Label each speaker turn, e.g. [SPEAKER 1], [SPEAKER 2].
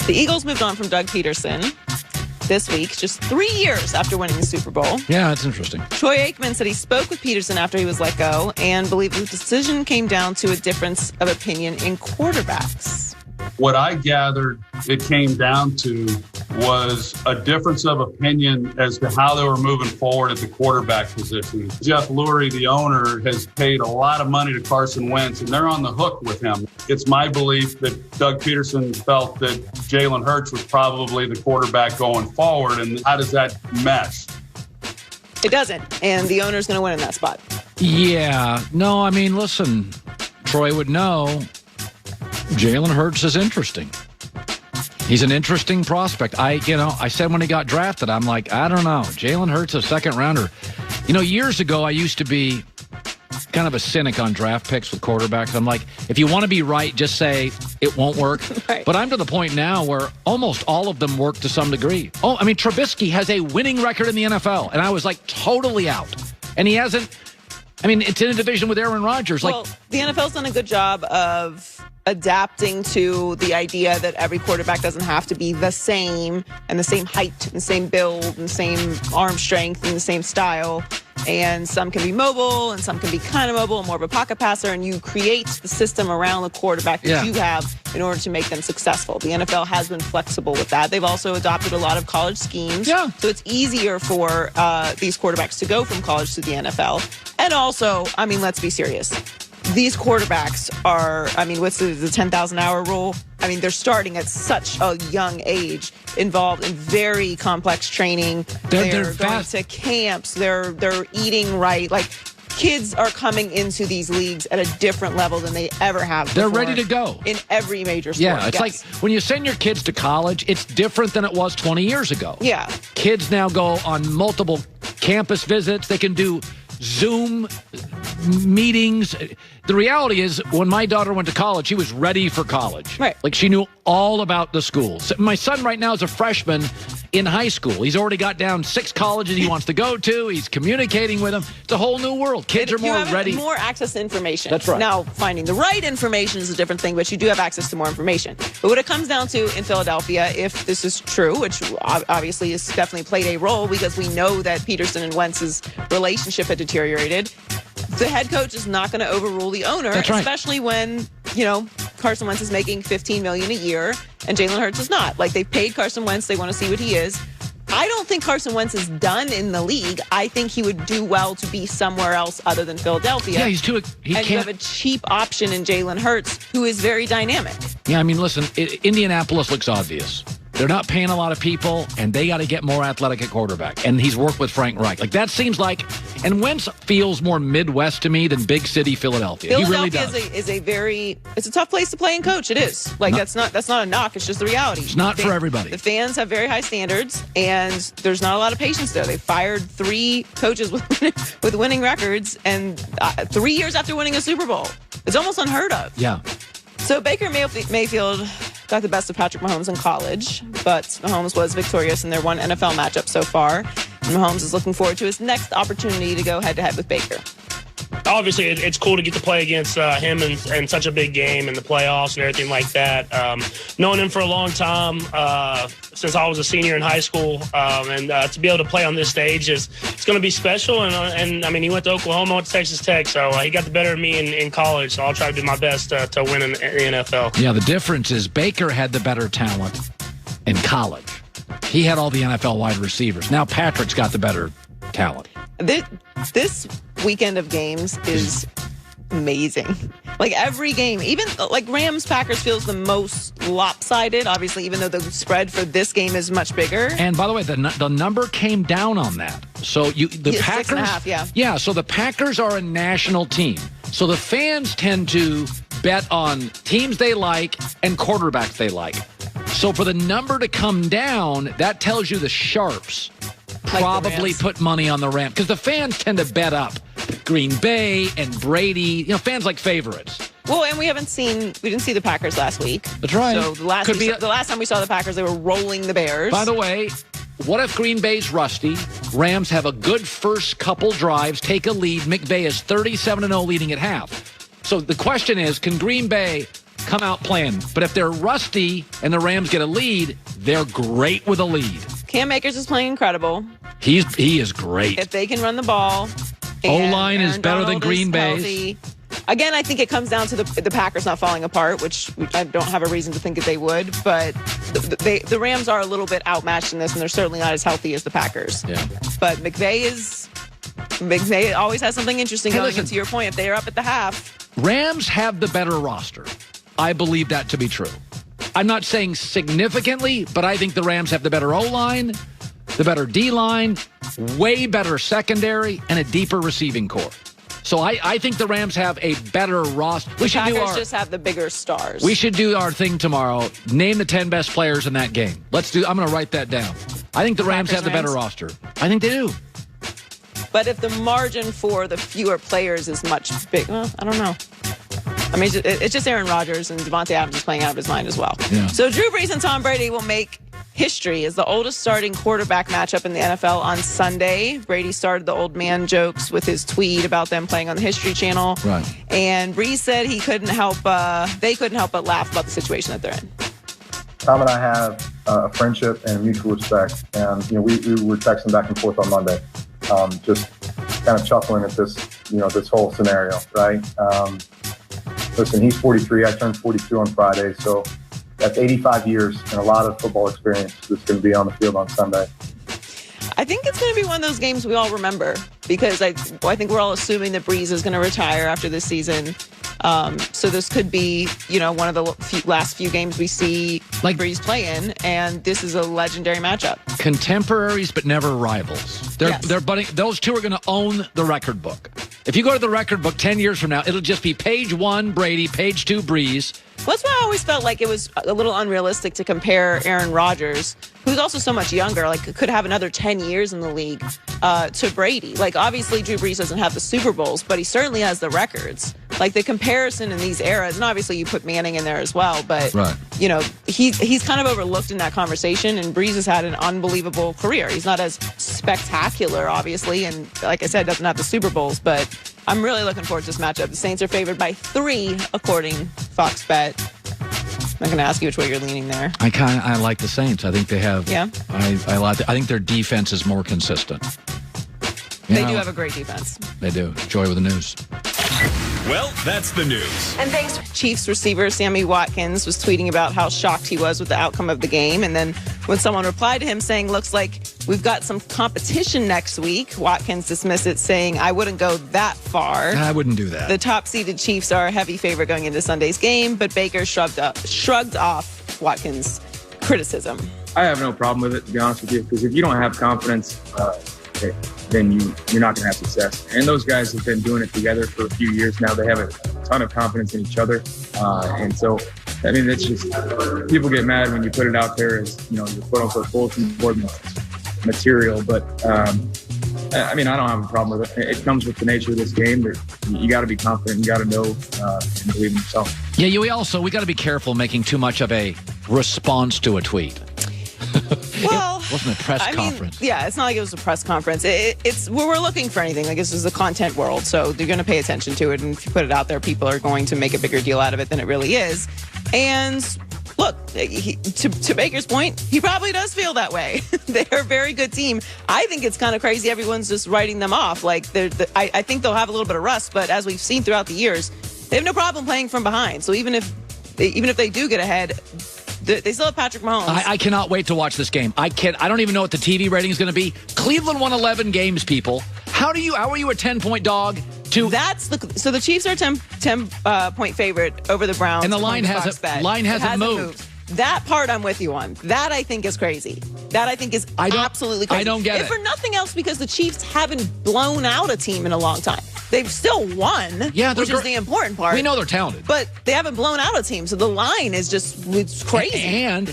[SPEAKER 1] The Eagles moved on from Doug Pederson this week, just 3 years after winning the Super Bowl.
[SPEAKER 2] Yeah, that's interesting.
[SPEAKER 1] Troy Aikman said he spoke with Pederson after he was let go and believed the decision came down to a difference of opinion in quarterbacks.
[SPEAKER 3] What I gathered it came down to was a difference of opinion as to how they were moving forward at the quarterback position. Jeffrey Lurie, the owner, has paid a lot of money to Carson Wentz, and they're on the hook with him. It's my belief that Doug Pederson felt that Jalen Hurts was probably the quarterback going forward, and how does that mesh?
[SPEAKER 1] It doesn't, and the owner's going to win in that spot.
[SPEAKER 2] Yeah. No, I mean, listen, Troy would know Jalen Hurts is interesting. He's an interesting prospect. I said when he got drafted, I'm like, I don't know. Jalen Hurts, a second rounder. Years ago, I used to be kind of a cynic on draft picks with quarterbacks. I'm like, if you want to be right, just say it won't work.
[SPEAKER 1] Right.
[SPEAKER 2] But I'm to the point now where almost all of them work to some degree. Trubisky has a winning record in the NFL, and I was like totally out. And he hasn't. It's in a division with Aaron Rodgers.
[SPEAKER 1] Well, the NFL's done a good job of adapting to the idea that every quarterback doesn't have to be the same and the same height and the same build and the same arm strength and the same style. And some can be mobile and some can be kind of mobile and more of a pocket passer. And you create the system around the quarterback that you have in order to make them successful. The NFL has been flexible with that. They've also adopted a lot of college schemes. Yeah. So it's easier for these quarterbacks to go from college to the NFL. And also, let's be serious. These quarterbacks are, what's the 10,000-hour rule? They're starting at such a young age, involved in very complex training. They're going to camps. They're eating right. Like, kids are coming into these leagues at a different level than they ever have before.
[SPEAKER 2] They're ready to go.
[SPEAKER 1] In every major sport.
[SPEAKER 2] Yeah, it's like when you send your kids to college, it's different than it was 20 years ago.
[SPEAKER 1] Yeah.
[SPEAKER 2] Kids now go on multiple campus visits. They can do Zoom meetings. The reality is, when my daughter went to college, she was ready for college.
[SPEAKER 1] Right.
[SPEAKER 2] Like, she knew all about the schools. My son right now is a freshman in high school. He's already got down 6 colleges he wants to go to. He's communicating with them. It's a whole new world. Kids are more ready.
[SPEAKER 1] More access to information.
[SPEAKER 2] That's right.
[SPEAKER 1] Now, finding the right information is a different thing, but you do have access to more information. But what it comes down to in Philadelphia, if this is true, which obviously has definitely played a role because we know that Pederson and Wentz's relationship had deteriorated, the head coach is not going to overrule the owner, especially when, Carson Wentz is making $15 million a year and Jalen Hurts is not. Like, they've paid Carson Wentz. They want to see what he is. I don't think Carson Wentz is done in the league. I think he would do well to be somewhere else other than Philadelphia.
[SPEAKER 2] Yeah, you
[SPEAKER 1] have a cheap option in Jalen Hurts, who is very dynamic.
[SPEAKER 2] Yeah, listen, Indianapolis looks obvious. They're not paying a lot of people, and they got to get more athletic at quarterback. And he's worked with Frank Reich. Like, that seems like, and Wentz feels more Midwest to me than big city Philadelphia. He really does.
[SPEAKER 1] It's a tough place to play and coach. It is. Like, that's not a knock. It's just the reality.
[SPEAKER 2] It's not for everybody.
[SPEAKER 1] The fans have very high standards, and there's not a lot of patience there. They fired 3 coaches with winning records, and 3 years after winning a Super Bowl. It's almost unheard of.
[SPEAKER 2] Yeah.
[SPEAKER 1] So Baker Mayfield got the best of Patrick Mahomes in college, but Mahomes was victorious in their one NFL matchup so far. And Mahomes is looking forward to his next opportunity to go head-to-head with Baker.
[SPEAKER 4] Obviously, it's cool to get to play against him in such a big game in the playoffs and everything like that. Knowing him for a long time, since I was a senior in high school, and to be able to play on this stage it's going to be special. And he went to Oklahoma, went to Texas Tech, so he got the better of me in college. So I'll try to do my best to win in the NFL.
[SPEAKER 2] Yeah, the difference is Baker had the better talent in college. He had all the NFL wide receivers. Now Patrick's got the better talent.
[SPEAKER 1] This weekend of games is amazing. Like, every game, even like Rams-Packers feels the most lopsided, obviously, even though the spread for this game is much bigger.
[SPEAKER 2] And by the way, the number came down on that. So the Packers,
[SPEAKER 1] 6.5,
[SPEAKER 2] yeah. So the Packers are a national team. So the fans tend to bet on teams they like and quarterbacks they like. So for the number to come down, that tells you the sharps probably put money on the Rams, because the fans tend to bet up Green Bay and Brady. Fans like favorites.
[SPEAKER 1] Well, and we didn't see the Packers last week.
[SPEAKER 2] That's right.
[SPEAKER 1] So the last time we saw the Packers, they were rolling the Bears.
[SPEAKER 2] By the way, what if Green Bay's rusty? Rams have a good first couple drives, take a lead. McVay is 37-0 leading at half. So the question is, can Green Bay come out playing. But if they're rusty and the Rams get a lead, they're great with a lead.
[SPEAKER 1] Cam Akers is playing incredible.
[SPEAKER 2] He is great.
[SPEAKER 1] If they can run the ball.
[SPEAKER 2] O-line is better than Green Bay's.
[SPEAKER 1] Again, I think it comes down to the Packers not falling apart, which I don't have a reason to think that they would. But the Rams are a little bit outmatched in this, and they're certainly not as healthy as the Packers.
[SPEAKER 2] Yeah.
[SPEAKER 1] But McVay always has something interesting going.
[SPEAKER 2] Listen,
[SPEAKER 1] and to your point, if they are up at the half.
[SPEAKER 2] Rams have the better roster. I believe that to be true. I'm not saying significantly, but I think the Rams have the better O-line, the better D-line, way better secondary, and a deeper receiving core. So I think the Rams have a better roster.
[SPEAKER 1] The Packers just have the bigger stars.
[SPEAKER 2] We should do our thing tomorrow. Name the 10 best players in that game. I'm going to write that down. I think the Rams have the better roster. I think they do.
[SPEAKER 1] But if the margin for the fewer players is much big, well, I don't know. I mean, it's just Aaron Rodgers, and Devontae Adams is playing out of his mind as well.
[SPEAKER 2] Yeah.
[SPEAKER 1] So Drew Brees and Tom Brady will make history as the oldest starting quarterback matchup in the NFL on Sunday. Brady started the old man jokes with his tweet about them playing on the History Channel.
[SPEAKER 2] Right.
[SPEAKER 1] And Brees said they couldn't help but laugh about the situation that they're in.
[SPEAKER 5] Tom and I have a friendship and mutual respect. And, we were texting back and forth on Monday, just kind of chuckling at this, this whole scenario, right? Listen, he's 43. I turned 42 on Friday. So that's 85 years and a lot of football experience that's going to be on the field on Sunday.
[SPEAKER 1] I think it's going to be one of those games we all remember because I think we're all assuming that Brees is going to retire after this season. So this could be, one of the last few games we see Brees playing, and this is a legendary matchup.
[SPEAKER 2] Contemporaries, but never rivals. They're budding. Those two are going to own the record book. If you go to the record book 10 years from now, it'll just be page 1, Brady, page 2, Brees.
[SPEAKER 1] Well, that's why I always felt like it was a little unrealistic to compare Aaron Rodgers, who's also so much younger, could have another 10 years in the league, to Brady. Obviously, Drew Brees doesn't have the Super Bowls, but he certainly has the records. The comparison in these eras, and obviously you put Manning in there as well, but,
[SPEAKER 2] right.
[SPEAKER 1] He's kind of overlooked in that conversation, and Brees has had an unbelievable career. He's not as spectacular, obviously, and like I said, doesn't have the Super Bowls, but I'm really looking forward to this matchup. The Saints are favored by 3, according to Fox Bet. I'm not going to ask you which way you're leaning there.
[SPEAKER 2] I like the Saints. I think they have.
[SPEAKER 1] Yeah.
[SPEAKER 2] I think their defense is more consistent.
[SPEAKER 1] They do have a great defense.
[SPEAKER 2] They do. Joy with the news.
[SPEAKER 6] Well, that's the news.
[SPEAKER 1] And thanks. Chiefs receiver Sammy Watkins was tweeting about how shocked he was with the outcome of the game. And then when someone replied to him saying, looks like we've got some competition next week, Watkins dismissed it, saying, I wouldn't go that far.
[SPEAKER 2] I wouldn't do that.
[SPEAKER 1] The top-seeded Chiefs are a heavy favorite going into Sunday's game, but Baker shrugged off Watkins' criticism.
[SPEAKER 7] I have no problem with it, to be honest with you, because if you don't have confidence, then you're not going to have success. And those guys have been doing it together for a few years now. They have a ton of confidence in each other. And so, it's just, people get mad when you put it out there as, your quote-unquote bulletin board material. But, I don't have a problem with it. It comes with the nature of this game. That you got to be confident. You got to know and believe in yourself.
[SPEAKER 2] Yeah, we got to be careful making too much of a response to a tweet.
[SPEAKER 1] Well,
[SPEAKER 2] it wasn't a press conference.
[SPEAKER 1] It's not like it was a press conference. It's we're looking for anything. This is a content world, so they're going to pay attention to it. And if you put it out there, people are going to make a bigger deal out of it than it really is. And look, to Baker's point, he probably does feel that way. They're a very good team. I think it's kind of crazy. Everyone's just writing them off. I think they'll have a little bit of rust, but as we've seen throughout the years, they have no problem playing from behind. So even if they do get ahead, they still have Patrick Mahomes.
[SPEAKER 2] I cannot wait to watch this game. I don't even know what the TV rating is going to be. Cleveland won 11 games, people. How are you a 10-point dog? So
[SPEAKER 1] the Chiefs are a 10-point favorite over the Browns.
[SPEAKER 2] And the line hasn't moved.
[SPEAKER 1] That part I'm with you on. That I think is crazy. That I think is absolutely crazy.
[SPEAKER 2] I don't get it.
[SPEAKER 1] If for nothing else, because the Chiefs haven't blown out a team in a long time. They've still won, which is the important part.
[SPEAKER 2] We know they're talented.
[SPEAKER 1] But they haven't blown out a team, so the line is it's crazy.
[SPEAKER 2] And